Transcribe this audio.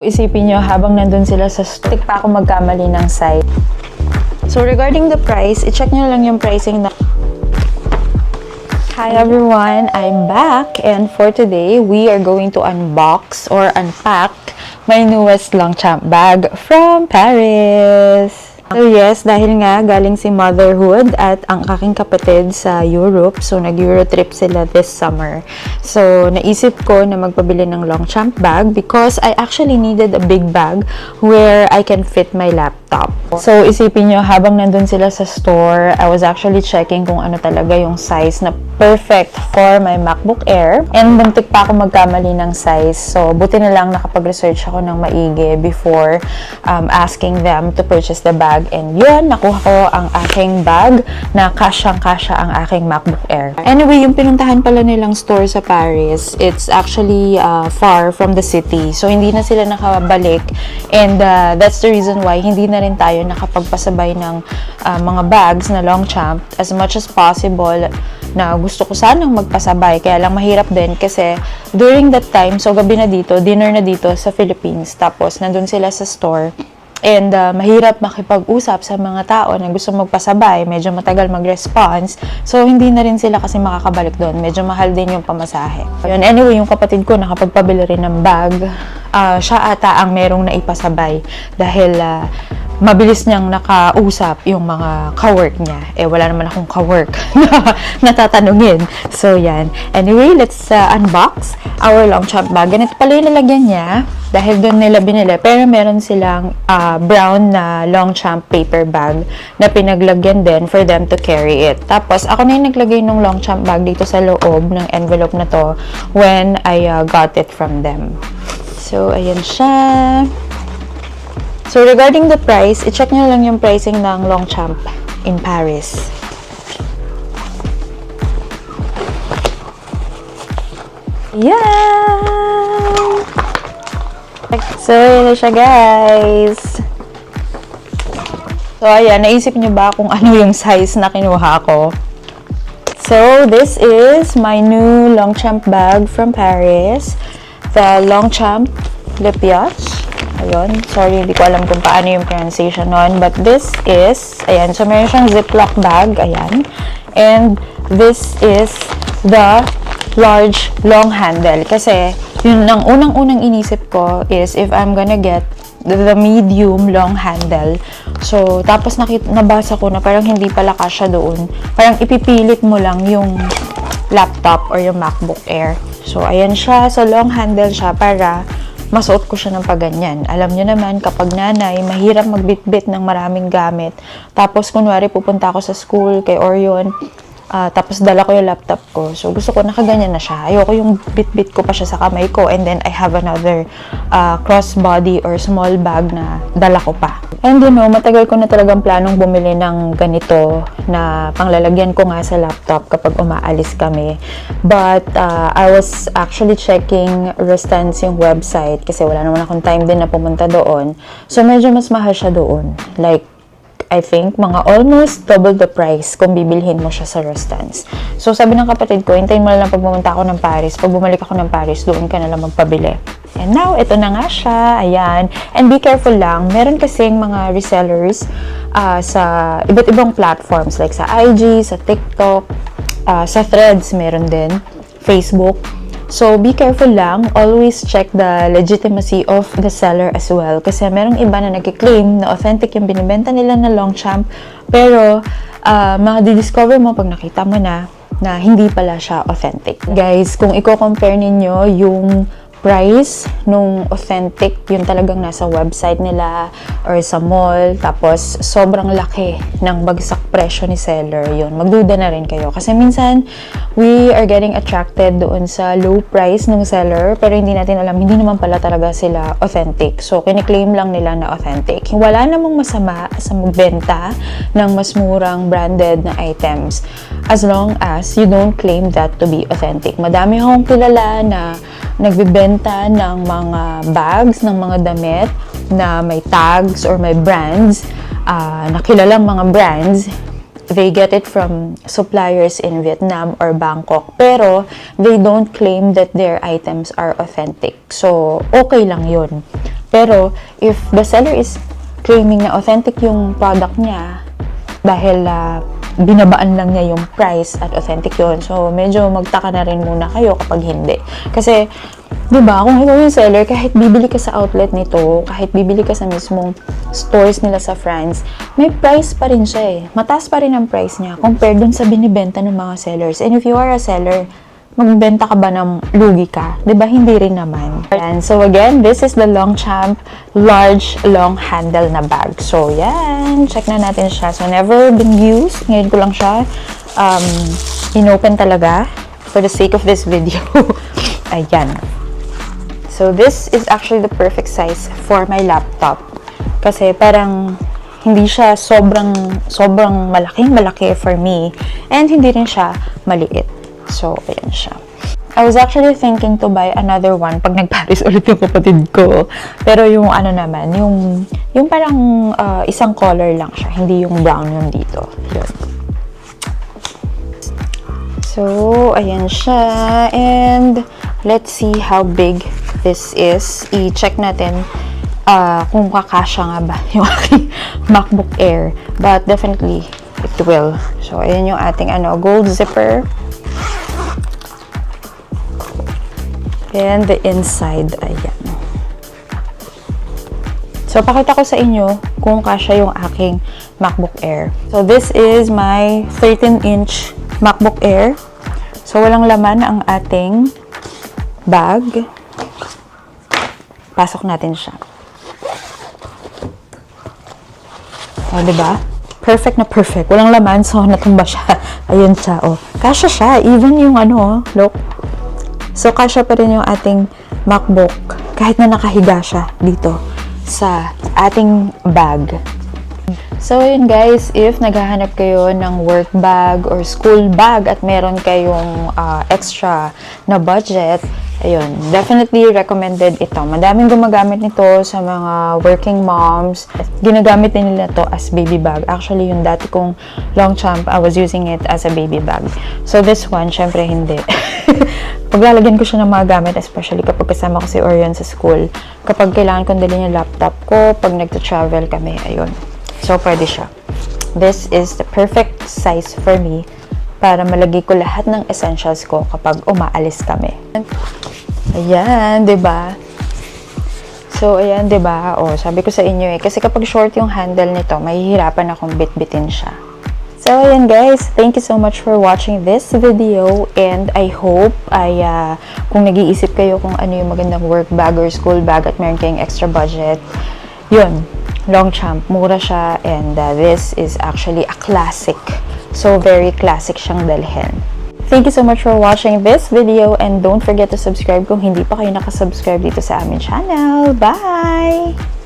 Isipin nyo, habang nandun sila sa stick pa ako magkamali ng size. So regarding the price, i-check nyo lang yung pricing na... Hi everyone, I'm back, and for today, we are going to unbox or unpack my newest Longchamp bag from Paris. So yes, dahil nga galing si motherhood at ang aking kapatid sa Europe, so nag-Euro trip sila this summer. So naisip ko na magpabili ng Longchamp bag because I actually needed a big bag where I can fit my laptop. So isipin nyo, habang nandun sila sa store, I was actually checking kung ano talaga yung size na perfect for my MacBook Air. And buntik pa ako magkamali ng size. So buti na lang nakapag-research ako ng maigi before asking them to purchase the bag. And yun, nakuha ko ang aking bag na kasyang-kasya ang aking MacBook Air. Anyway, yung pinuntahan pala nilang store sa Paris, it's actually far from the city. So, hindi na sila nakabalik. And that's the reason why hindi na rin tayo nakapagpasabay ng mga bags na Longchamp. As much as possible na gusto ko sanang magpasabay. Kaya lang mahirap din kasi during that time, so gabi na dito, dinner na dito sa Philippines. Tapos, nandun sila sa store. And mahirap makipag-usap sa mga tao na gusto magpasabay, medyo matagal mag-response. So, hindi na rin sila kasi makakabalik doon. Medyo mahal din yung pamasahe. Yun, anyway, yung kapatid ko nakapagpabili rin ng bag. Siya ata ang merong naipasabay dahil mabilis niyang nakausap yung mga ka-work niya. Eh, wala naman akong ka-work na natatanungin. So, yan. Anyway, let's unbox our Longchamp bag. Ganito pala yung nilagyan niya dahil doon nila binili. Pero meron silang brown na Longchamp paper bag na pinaglagyan din for them to carry it. Tapos, ako na yung naglagay ng Longchamp bag dito sa loob ng envelope na to when I got it from them. So, ayan siya. So, regarding the price, i-check nyo lang yung pricing ng Longchamp in Paris. Yeah! So, yun na siya, guys. So, ayan, naisip nyo ba kung ano yung size na kinuha ko? So, this is my new Longchamp bag from Paris. The Longchamp Lipiach. Ayun, sorry, hindi ko alam kung paano yung pronunciation nun. But this is, ayan, so meron siyang Ziploc bag, ayan. And this is the large long handle. Kasi, yun ang unang-unang inisip ko is if I'm gonna get the medium long handle. So, tapos nabasa ko na parang hindi pala kasya doon. Parang ipipilit mo lang yung laptop or yung MacBook Air. So, ayan siya. So, long handle siya para masuot ko siya ng paganyan. Alam nyo naman, kapag nanay, mahirap magbitbit ng maraming gamit. Tapos, kunwari, pupunta ako sa school kay Orion, tapos dala ko yung laptop ko. So, gusto ko nakaganyan na siya. Ayoko yung bit-bit ko pa siya sa kamay ko and then I have another crossbody or small bag na dala ko pa. And you know, matagal ko na talagang planong bumili ng ganito na panglalagyan ko nga sa laptop kapag umaalis kami. But I was actually checking Rustans yung website kasi wala naman akong time din na pumunta doon. So, medyo mas mahal siya doon. Like, I think, mga almost double the price kung bibilhin mo siya sa Rustans. So, sabi ng kapatid ko, hintayin mo lang pag pumunta ako ng Paris. Pag bumalik ako ng Paris, doon ka na lang magpabili. And now, ito na nga siya. Ayan. And be careful lang. Meron kasing mga resellers sa iba't ibang platforms like sa IG, sa TikTok, sa Threads meron din, Facebook. So, be careful lang. Always check the legitimacy of the seller as well. Kasi merong iba na nag-claim na authentic yung binibenta nila na Longchamp. Pero, ma-discover mo pag nakita mo na hindi pala siya authentic. Guys, kung i-compare ninyo yung price nung authentic, yung talagang nasa website nila or sa mall, tapos sobrang laki ng bagsak presyo ni seller, yun, magduda na rin kayo. Kasi minsan, we are getting attracted doon sa low price ng seller, pero hindi natin alam, hindi naman pala talaga sila authentic. So, kiniklaim lang nila na authentic. Wala namang masama sa magbenta ng mas murang branded na items as long as you don't claim that to be authentic. Madami akong kilala na nagbibenta ng mga bags, ng mga damit na may tags or may brands, nakilalang mga brands. They get it from suppliers in Vietnam or Bangkok, pero they don't claim that their items are authentic. So, okay lang yun. Pero, if the seller is claiming na authentic yung product niya, dahil binabaan lang niya yung price at authentic yun. So, medyo magtaka na rin muna kayo kapag hindi. Kasi, di ba, kung ikaw yung seller, kahit bibili ka sa outlet nito, kahit bibili ka sa mismong stores nila sa France, may price pa rin siya eh. Mataas pa rin ang price niya compared dun sa binibenta ng mga sellers. And if you are a seller, magbenta ka ba ng lugi ka? Diba? Hindi rin naman. And so again, this is the Longchamp large long handle na bag. So yan, check na natin siya. So never been used. Ngayon ko lang siya inopen talaga for the sake of this video. Ayan. So this is actually the perfect size for my laptop. Kasi parang hindi siya sobrang malaki for me. And hindi rin siya maliit. So, ayan siya. I was actually thinking to buy another one pag nag-Paris ulit yung kapatid ko. Pero yung ano naman, yung parang isang color lang siya. Hindi yung brown yung dito. Yun. So, ayan siya. And, let's see how big this is. I-check natin kung kakasya nga ba yung aking MacBook Air. But, definitely, it will. So, ayan yung ating gold zipper. And the inside, ayan. So, pakita ko sa inyo kung kasya yung aking MacBook Air. So, this is my 13-inch MacBook Air. So, walang laman ang ating bag. Pasok natin siya. O, diba? Perfect na perfect. Walang laman, so natumba siya. Ayun siya, oh. Kasya siya. Even yung look. So, kasya pa rin yung ating MacBook kahit na nakahiga siya dito sa ating bag. So, yun guys, if naghahanap kayo ng work bag or school bag at meron kayong extra na budget, ayun, definitely recommended ito. Madaming gumagamit nito sa mga working moms. Ginagamit din nila to as baby bag. Actually, yung dati kong Longchamp, I was using it as a baby bag. So, this one, syempre hindi. Paglalagyan ko siya ng mga gamit, especially kapag kasama ko si Orion sa school. Kapag kailangan kong dalhin yung laptop ko, pag nagta-travel kami, ayun. So, pwede siya. This is the perfect size for me para malagay ko lahat ng essentials ko kapag umaalis kami. Ayan, 'di ba? So, ayan, 'di ba? Oh, sabi ko sa inyo kasi kapag short yung handle nito, mahihirapan akong bitbitin siya. So, ayan guys, thank you so much for watching this video and I hope kung nag-iisip kayo kung ano yung magandang work bag or school bag at meron kayong extra budget, yun, Longchamp, mura siya and this is actually a classic. So, very classic siyang dalhin. Thank you so much for watching this video and don't forget to subscribe kung hindi pa kayo nakasubscribe dito sa aming channel. Bye!